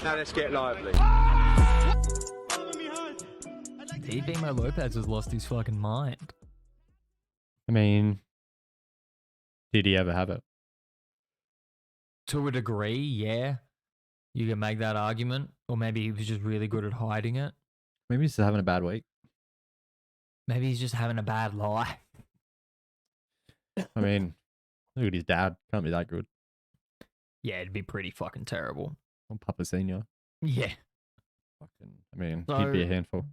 Now let's get lively. T-Bimo Lopez has lost his fucking mind. I mean, did he ever have it? To a degree, yeah. You can make that argument. Or maybe he was just really good at hiding it. Maybe he's just having a bad week. Maybe he's just having a bad life. I mean, look at his dad. Can't be that good. Yeah, it'd be pretty fucking terrible. Or Papa Senior. Yeah. Fucking, I mean, So- he'd be a handful.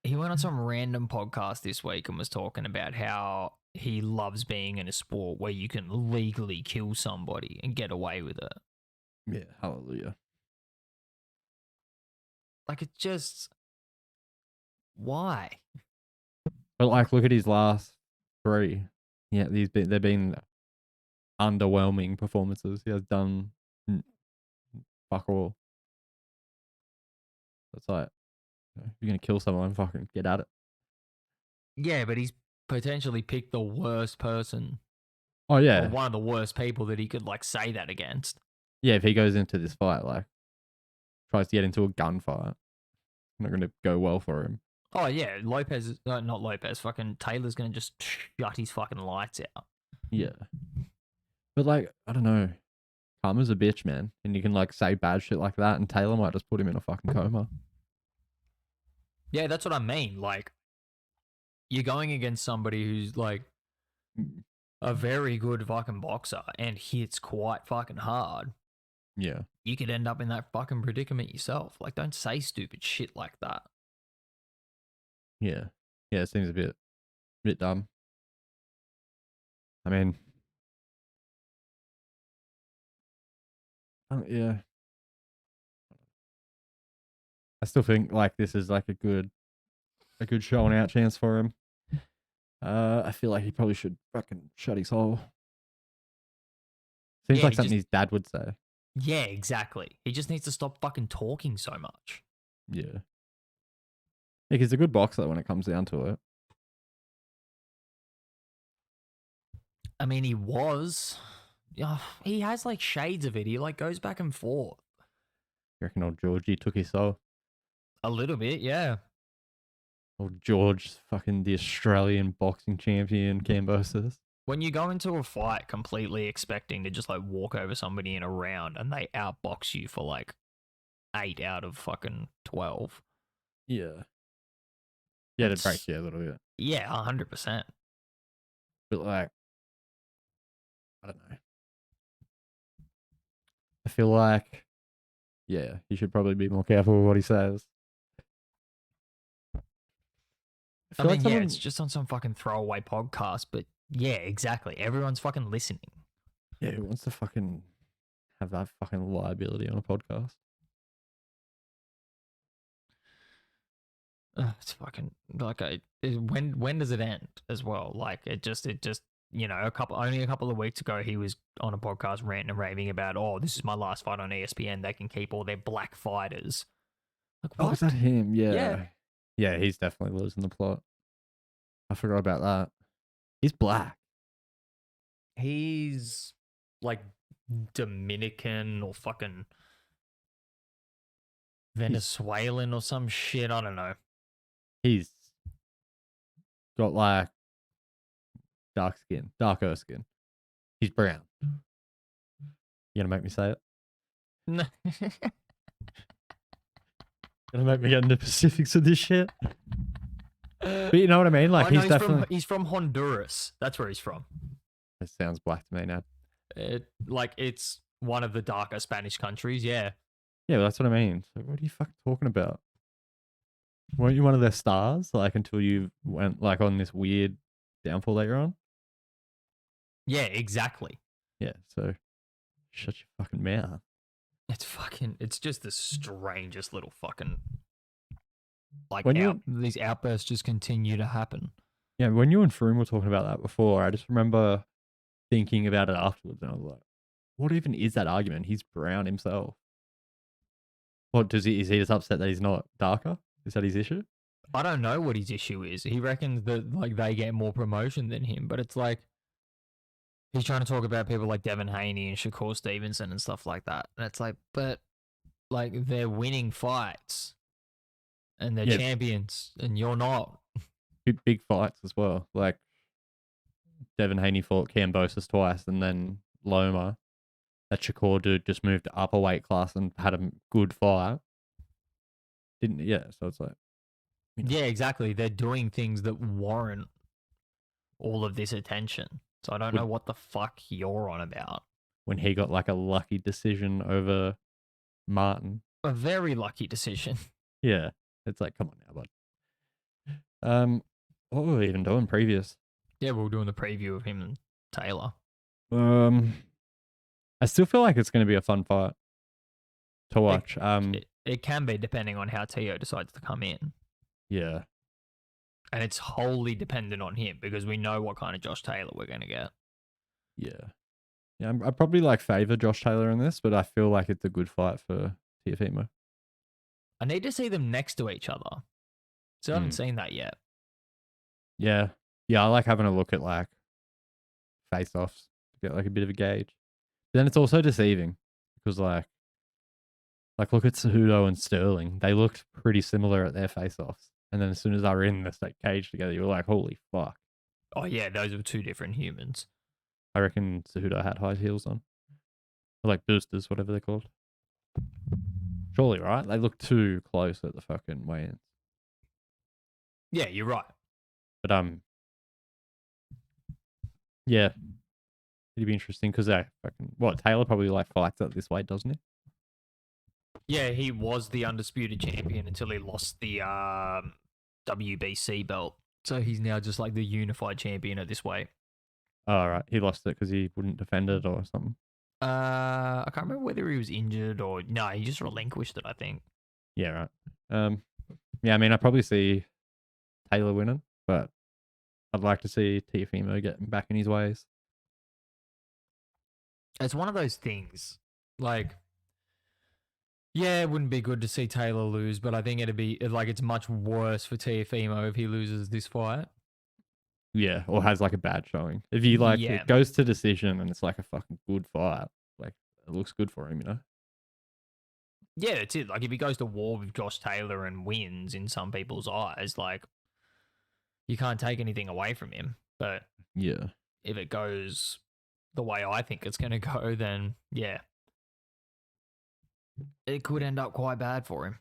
He went on some random podcast this week and was talking about how he loves being in a sport where you can legally kill somebody and get away with it. Yeah, hallelujah. Like, it's just... Why? But like, look at his last three. Yeah, they've been underwhelming performances. He has done fuck all. That's like, if you're gonna kill someone, fucking get at it. Yeah, but he's potentially picked the worst person. Oh yeah, Or one of the worst people that he could, like, say that against. yeah. If he goes into this fight, like, tries to get into a gunfight, not gonna go well for him. Oh, yeah, Lopez... not Lopez. Fucking Taylor's going to just shut his fucking lights out. Yeah, but like, I don't know. Karma's a bitch, man, and you can like say bad shit like that, and Taylor might just put him in a fucking coma. Yeah, that's what I mean. Like, you're going against somebody who's, like, a very good fucking boxer and hits quite fucking hard. Yeah, You could end up in that fucking predicament yourself. Like, don't say stupid shit like that. yeah, yeah. It seems a bit dumb. I mean, yeah. I still think like this is like a good showing out chance for him. I feel like he probably should fucking shut his hole. Seems Yeah, like he something just- his dad would say. Yeah, exactly. He just needs to stop fucking talking so much. Yeah. Yeah, he's a good boxer when it comes down to it. I mean, he was. Yeah, he has, like, shades of it. He, like, goes back and forth. You reckon old Georgie took his soul? A little bit, yeah. Old George, fucking the Australian boxing champion, Cambosis. When you go into a fight completely expecting to just, like, walk over somebody in a round and they outbox you for, like, 8 out of fucking 12. Yeah. Yeah, it That's- breaks you a little bit. Yeah, 100%. But like, I don't know. I feel like, yeah, he should probably be more careful with what he says. I feel mean, like yeah, someone- it's just on some fucking throwaway podcast, but yeah, exactly. Everyone's fucking listening. Yeah, who wants to fucking have that fucking liability on a podcast? It's fucking like when does it end as well? Like it just you know only a couple of weeks ago he was on a podcast ranting and raving about, oh, this is my last fight on ESPN. They can keep all their black fighters. Like, Oh, what? is that him? Yeah. Yeah. Yeah, he's definitely losing the plot. I forgot about that. He's black. He's like Dominican or fucking Venezuelan or some shit. I don't know. He's got like darker skin. He's brown. You gonna make me say it? No. Gonna make me get into specifics of this shit? But you know what I mean? Like, Oh, no, he's definitely... he's from Honduras. That's where he's from. It sounds black to me now. It's one of the darker Spanish countries. Yeah. Yeah, well, that's what I mean. So what are you fucking talking about? Weren't you one of their stars? Like, until you went, like, on this weird downfall that you're on? Yeah, exactly. Yeah, so shut your fucking mouth. It's just the strangest little fucking, like, When these outbursts just continue to happen. Yeah, when you and Froome were talking about that before, I just remember thinking about it afterwards, and I was like, what even is that argument? He's brown himself. What is he just upset that he's not darker? Is that his issue? I don't know what his issue is. He reckons that, like, they get more promotion than him, but it's like he's trying to talk about people like Devin Haney and Shakur Stevenson and stuff like that. And it's like, but Like they're winning fights and they're Yeah, champions, and you're not. big fights as well. Like Devin Haney fought Kambosos twice, and then Loma. That Shakur dude just moved to upper weight class and had a good fight. Didn't, yeah. So it's like, you know, Yeah, exactly. They're doing things that warrant all of this attention. So I don't know when, what the fuck you're on about. when he got like a lucky decision over Martin. A very lucky decision. Yeah. It's like, come on now, bud. What were we even doing previous? Yeah, we were doing the preview of him and Taylor. I still feel like it's going to be a fun fight to watch. It can be depending on how Tio decides to come in. Yeah. And it's wholly dependent on him because we know what kind of Josh Taylor we're going to get. Yeah. Yeah, I probably like favor Josh Taylor in this, but I feel like it's a good fight for Teofimo. I need to see them next to each other. So I haven't seen that yet. Yeah. Yeah, I like having a look at like face-offs to get like a bit of a gauge. But then it's also deceiving because like look at Cejudo and Sterling. They looked pretty similar at their face-offs. And then as soon as they were in the state cage together, you were like, holy fuck. Oh, yeah, those are two different humans. I reckon Cejudo had high heels on. Or like boosters, whatever they're called. Surely, right? They look too close at the fucking weigh-ins. Yeah, you're right. But yeah, it'd be interesting because Taylor probably like fights at this weight, doesn't he? Yeah, he was the undisputed champion until he lost the WBC belt. So he's now just like the unified champion at this weight. Oh, right. He lost it because he wouldn't defend it or something. I can't remember whether he was injured or no, he just relinquished it, I think. Yeah, right. Yeah, I mean, I probably see Taylor winning, but I'd like to see Teofimo getting back in his ways. It's one of those things. Like, yeah, it wouldn't be good to see Taylor lose, but I think it'd be like it's much worse for Teofimo if he loses this fight. Yeah, or has like a bad showing. If he like Yeah. it goes to decision and it's like a fucking good fight, like it looks good for him, you know? Yeah, that's it. Like if he goes to war with Josh Taylor and wins in some people's eyes, like you can't take anything away from him. But Yeah. if it goes the way I think it's going to go, then yeah, it could end up quite bad for him.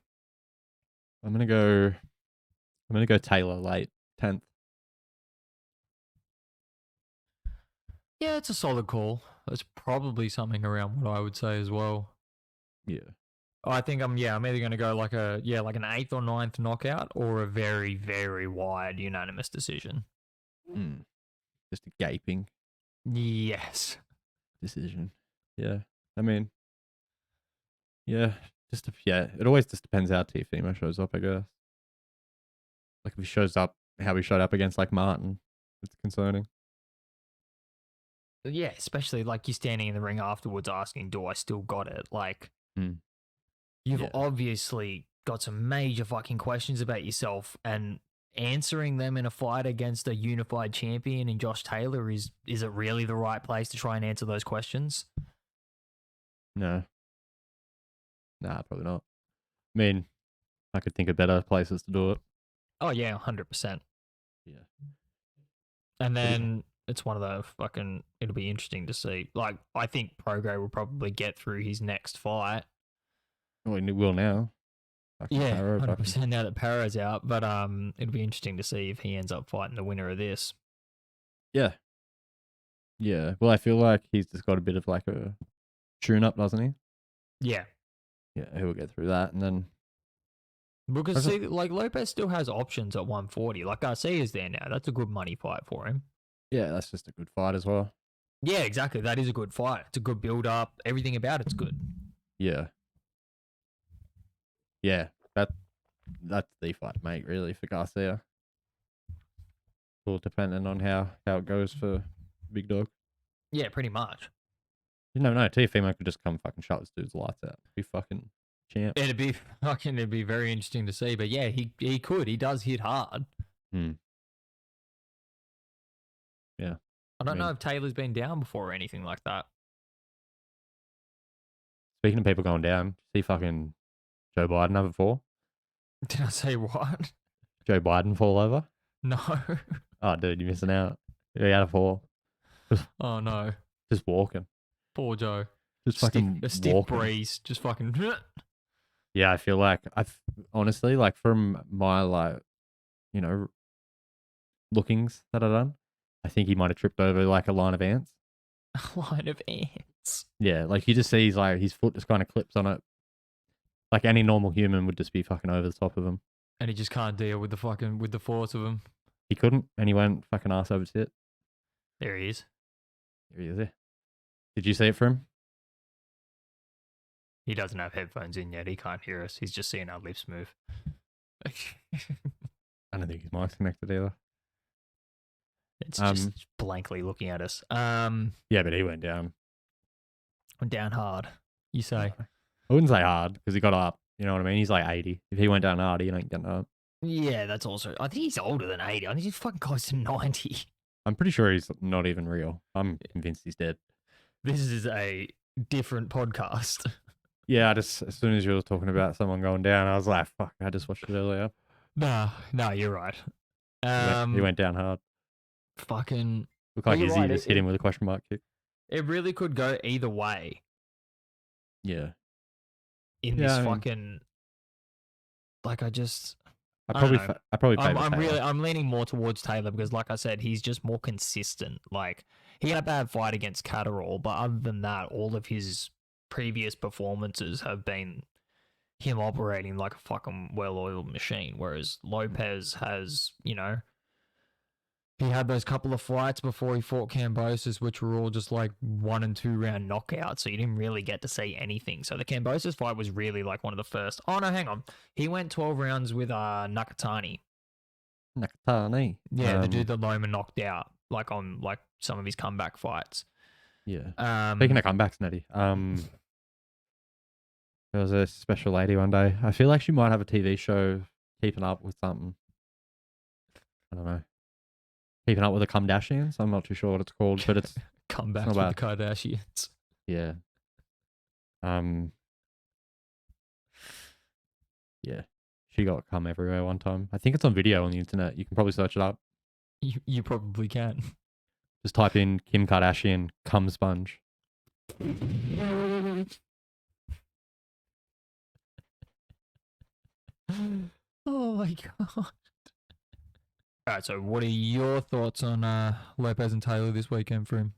I'm gonna go Taylor late 10th. Yeah, it's a solid call. That's probably something around what I would say as well. Yeah. I think I'm either going to go like an 8th or 9th knockout or a very, very wide unanimous decision. Just a gaping Yes. decision. Yeah. I mean, yeah, it always just depends how Teofimo shows up, I guess. Like if he shows up how he showed up against like Martin, it's concerning. Yeah, especially like you're standing in the ring afterwards asking, do I still got it? Like, you've obviously got some major fucking questions about yourself, and answering them in a fight against a unified champion in Josh Taylor is it really the right place to try and answer those questions? No. Nah, probably not. I mean, I could think of better places to do it. Oh yeah, 100%. Yeah. And then it's one of the it'll be interesting to see. Like, I think Prograis will probably get through his next fight. Well, he will now. Yeah, 100% now that Paro's out. But it'll be interesting to see if he ends up fighting the winner of this. Yeah. Yeah. Well, I feel like he's just got a bit of like a tune up, doesn't he? Yeah. Yeah, he'll get through that. And then. Because, see, like, Lopez still has options at 140. Like, Garcia's there now. That's a good money fight for him. Yeah, that's just a good fight as well. Yeah, exactly. That is a good fight. It's a good build up. Everything about it's good. Yeah. Yeah. That's the fight, mate, really, for Garcia. All depending on how it goes for Big Dog. Yeah, pretty much. You never know. Teofimo could just come fucking shut this dude's lights out. Be fucking champ. It'd be very interesting to see. But yeah, he could. He does hit hard. Yeah. I don't know if Taylor's been down before or anything like that. Speaking of people going down, see fucking Joe Biden have a fall? Did I say what? Joe Biden fall over? No. Oh, dude, you're missing out. He had a fall. Just, Oh no. just walking. Poor Joe. Just fucking A stiff walking. breeze. Just fucking. Yeah, I feel like honestly, like from my lookings that I done, I think he might have tripped over like a line of ants. A line of ants. Yeah, like you just see his foot just kind of clips on it. Like any normal human would just be fucking over the top of him. And he just can't deal with the force of him. He couldn't, and he went fucking ass over tit. There he is. Here he is. There. Did you see it for him? He doesn't have headphones in yet. He can't hear us. He's just seeing our lips move. I don't think his mic's connected either. It's just blankly looking at us. Yeah, but he went down. Went down hard. You say? I wouldn't say hard because he got up. You know what I mean? He's like 80. If he went down hard, he ain't getting up. Yeah, that's also. I think he's older than 80. I think he's fucking close to 90. I'm pretty sure he's not even real. I'm convinced he's dead. This is a different podcast. Yeah, as soon as you were talking about someone going down, I was like, fuck, I just watched it earlier. No, you're right. He went down hard. Fucking. Looked like you're Izzy right, just hit him with a question mark kick. It really could go either way Yeah. in this fucking. Like, I just. I probably favor Taylor. I'm leaning more towards Taylor because, like I said, he's just more consistent. Like, he had a bad fight against Catterall, but other than that, all of his previous performances have been him operating like a fucking well-oiled machine. Whereas Lopez has, he had those couple of fights before he fought Kambosos, which were all just like 1 and 2 round knockouts. So you didn't really get to see anything. So the Kambosos fight was really like one of the first. Oh no, hang on. He went 12 rounds with Nakatani. Nakatani. Yeah, the dude that Loma knocked out, like on like some of his comeback fights. Yeah. Speaking of comebacks, Nettie, there was a special lady one day. I feel like she might have a TV show keeping up with something. I don't know. Keeping up with the Kardashians. I'm not too sure what it's called, but it's comebacks with the Kardashians. Yeah. Yeah. She got come everywhere one time. I think it's on video on the internet. You can probably search it up. You probably can. Just type in Kim Kardashian cum sponge. Oh my god. All right, so what are your thoughts on Lopez and Taylor this weekend for him?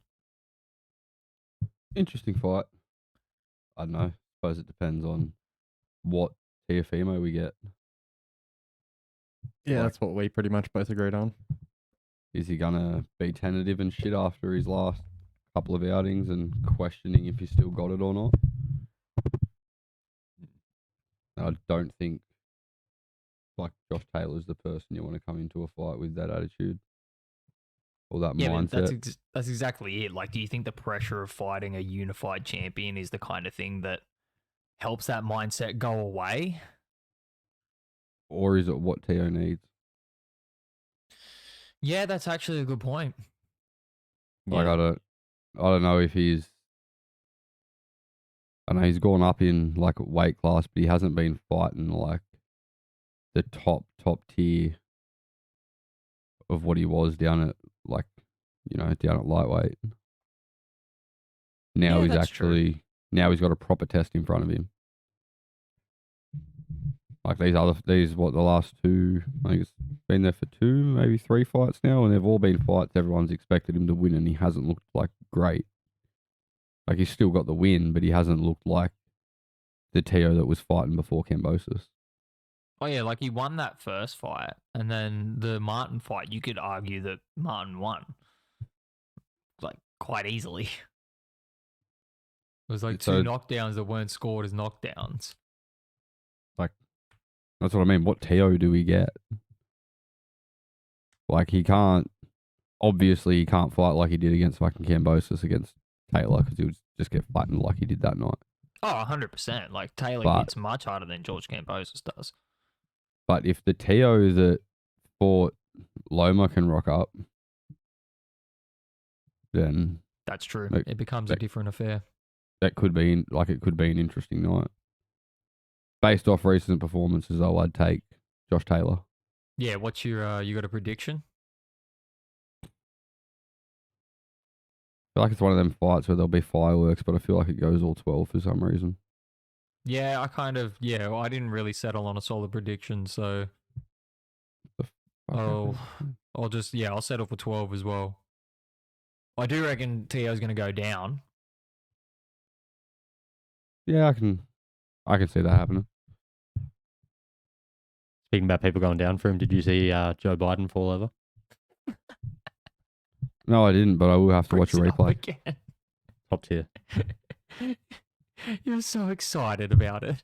Interesting fight. I don't know. Suppose it depends on what Teofimo we get. Yeah, that's what we pretty much both agreed on. Is he gonna be tentative and shit after his last couple of outings and questioning if he still got it or not? I don't think like Josh Taylor's the person you want to come into a fight with that attitude or that mindset. That's exactly it. Like, do you think the pressure of fighting a unified champion is the kind of thing that helps that mindset go away? Or is it what Teo needs? Yeah, that's actually a good point. Like, I don't know if I know he's gone up in like weight class, but he hasn't been fighting like the top tier of what he was down at like, down at lightweight. Now now he's got a proper test in front of him. Like the last two, I think it's been there for 2, maybe 3 fights now, and they've all been fights everyone's expected him to win, and he hasn't looked like great. Like he's still got the win, but he hasn't looked like the Teo that was fighting before Kambosos. Oh yeah, like he won that first fight, and then the Martin fight, you could argue that Martin won, like quite easily. It was like 2 knockdowns that weren't scored as knockdowns. Like, that's what I mean. What Teo do we get? Like obviously he can't fight like he did against fucking Kambosos against Taylor because he would just get fighting like he did that night. Oh, 100%. Like Taylor hits much harder than George Kambosos does. But if the Teo that fought Loma can rock up, then that's true. It becomes a different affair. That could be an interesting night. based off recent performances, though, I'd take Josh Taylor. Yeah, what's your you got a prediction? I feel like it's one of them fights where there'll be fireworks, but I feel like it goes all 12 for some reason. Yeah, I didn't really settle on a solid prediction, so I'll settle for 12 as well. I do reckon Tio's going to go down. Yeah, I can see that happening. Speaking about people going down for him, did you see Joe Biden fall over? No, I didn't, but I will have to watch a Brings it up replay. again. Top tier. You're so excited about it.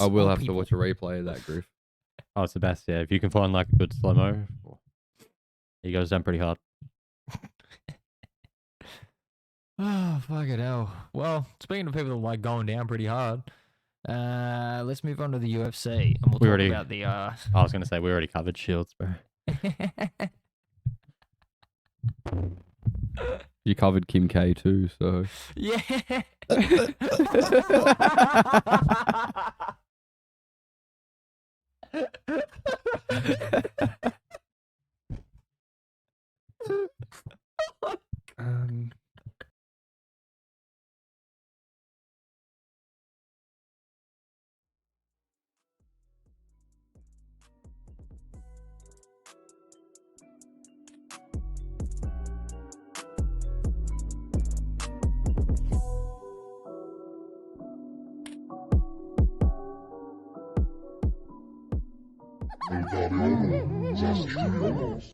I will have to watch a replay of that, Griff. Oh, it's the best. Yeah, if you can find like a good slow mo, he goes down pretty hard. Oh, fucking hell. Well, speaking of people that like going down pretty hard, let's move on to the UFC and we'll talk about the. I was going to say we already covered Shields, bro. You covered Kim K too, so Yeah. El Gabriel, Zastronos.